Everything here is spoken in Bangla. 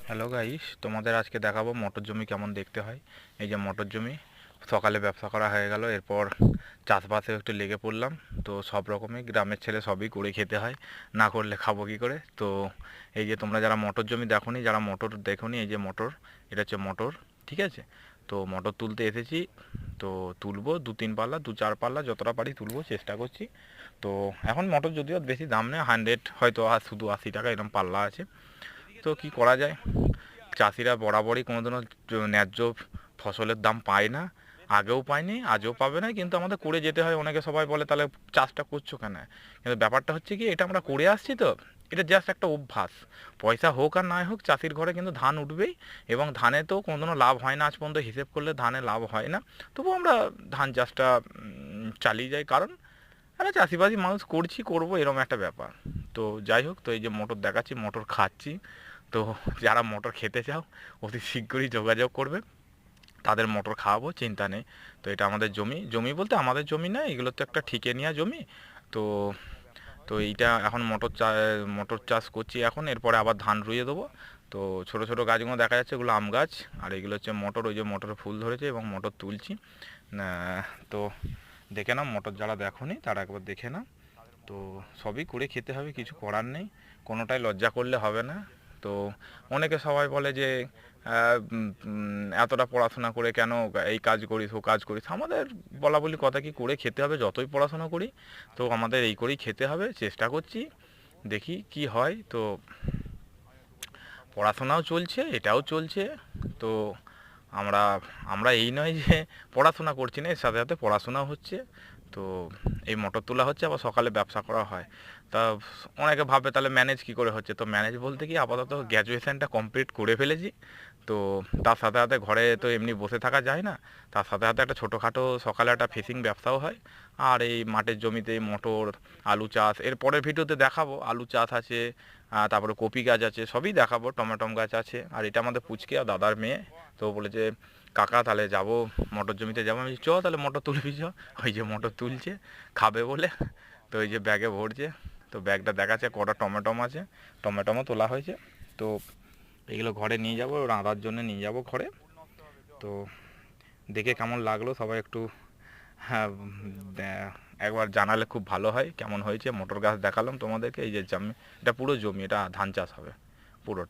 হ্যালো গাইস, তোমাদের আজকে দেখাবো মটর জমি কেমন দেখতে হয়। এই যে মটর জমি, সকালে ব্যবসা করা হয়ে গেল, এরপর চাষবাসে একটু লেগে পড়লাম। তো সব রকমই গ্রামের ছেলে সবই করে খেতে হয়, না করলে খাবো কি করে। তো এই যে তোমরা যারা মটর জমি দেখোনি, যারা মটর দেখোনি, এই যে মটর, এটা হচ্ছে মটর, ঠিক আছে। তো মটর তুলতে এসেছি, তো তুলবো 2-3 পাল্লা 2-4 পাল্লা যতটা পারি তুলবো, চেষ্টা করছি। তো এখন মটর যদিও বেশি দাম নেই, 100 হয়তো, আর শুধু 80 টাকা এরকম পাল্লা আছে। তো কি করা যায়, চাষিরা বরাবরই কোনোদিনও ন্যায্য ফসলের দাম পায় না, আগেও পায়নি, আজও পাবে না, কিন্তু আমাদের করে যেতে হয়। অনেকে সবাই বলে তাহলে চাষটা করছো কেন, কিন্তু ব্যাপারটা হচ্ছে কি, এটা আমরা করে আসছি, তো এটা জাস্ট একটা অভ্যাস। পয়সা হোক আর নাই হোক, চাষির ঘরে কিন্তু ধান উঠবেই, এবং ধানে তো কোনোদিনও লাভ হয় না, আজ পর্যন্ত হিসেব করলে ধানে লাভ হয় না। তবুও আমরা ধান চাষটা চালিয়ে যাই, কারণ আমরা চাষিবাসি মানুষ, করছি, করবো, এরকম একটা ব্যাপার। তো যাই হোক, তো এই যে মটর দেখাচ্ছি, মটর খাচ্ছি। তো যারা মটর খেতে চাও, অতি শীঘ্রই যোগাযোগ করবে, তাদের মটর খাওয়াবো, চিন্তা নেই। তো এটা আমাদের জমি, জমি বলতে আমাদের জমি না, এগুলো তো একটা ঠিকে নেওয়া জমি। তো তো এইটা এখন মটর চাষ করছি এখন, এরপরে আবার ধান রুইয়ে দেবো। তো ছোট ছোট গাছগুলো দেখা যাচ্ছে, এগুলো আম গাছ, আর এগুলো হচ্ছে মটর, ওই যে মটরে ফুল ধরেছে এবং মটর তুলছি। তো দেখে নাও, মটর যারা দেখোনি তারা একবার দেখে নাও। তো সবই করে খেতে হবে, কিছু করার নেই, কোনোটাই লজ্জা করলে হবে না। তো অনেকে সবাই বলে যে এতটা পড়াশোনা করে কেন এই কাজ করিস, ও কাজ করিস। আমাদের বলা বলি কথা কি, করে খেতে হবে, যতই পড়াশোনা করি তো আমাদের এই করেই খেতে হবে, চেষ্টা করছি, দেখি কি হয়। তো পড়াশোনাও চলছে, এটাও চলছে। তো আমরা আমরা এই নয় যে পড়াশোনা করছি না, এর সাথে সাথে পড়াশোনাও হচ্ছে। তো এই মোটর তোলা হচ্ছে, আবার সকালে ব্যবসা করা হয়। তা অনেকে ভাবে তাহলে ম্যানেজ কি করে হচ্ছে, তো ম্যানেজ বলতে কি, আপাতত গ্র্যাজুয়েশনটা কমপ্লিট করে ফেলেছি। তো তার সাথে সাথে ঘরে তো এমনি বসে থাকা যায় না, তার সাথে সাথে একটা ছোটোখাটো সকালে একটা ফিশিং ব্যবসাও হয়। আর এই মাঠের জমিতে মটর, আলু চাষ, এর পরের ভিডিওতে দেখাবো, আলু চাষ আছে, তারপরে কপি গাছ আছে, সবই দেখাবো, টমেটম গাছ আছে। আর এটা আমাদের পুচকে আর দাদার মেয়ে। তো বলেছে কাকা তাহলে যাবো, মটর জমিতে যাবো। আমি চ তাহলে মটর তুলবি, চ। ওই যে মটর তুলছে, খাবে বলে। তো ওই যে ব্যাগে ভরছে, তো ব্যাগটা দেখাচ্ছে কটা টমেটম আছে, টমেটমও তোলা হয়েছে। তো এগুলো ঘরে নিয়ে যাবো, রাঁধার জন্য নিয়ে যাবো ঘরে। তো দেখে কেমন লাগলো সবাই একটু, হ্যাঁ, একবার জানালে খুব ভালো হয় কেমন হয়েছে। মটর গাছ দেখালাম তোমাদেরকে, এই যে জমি, এটা পুরো জমি, এটা ধান চাষ হবে পুরোটা।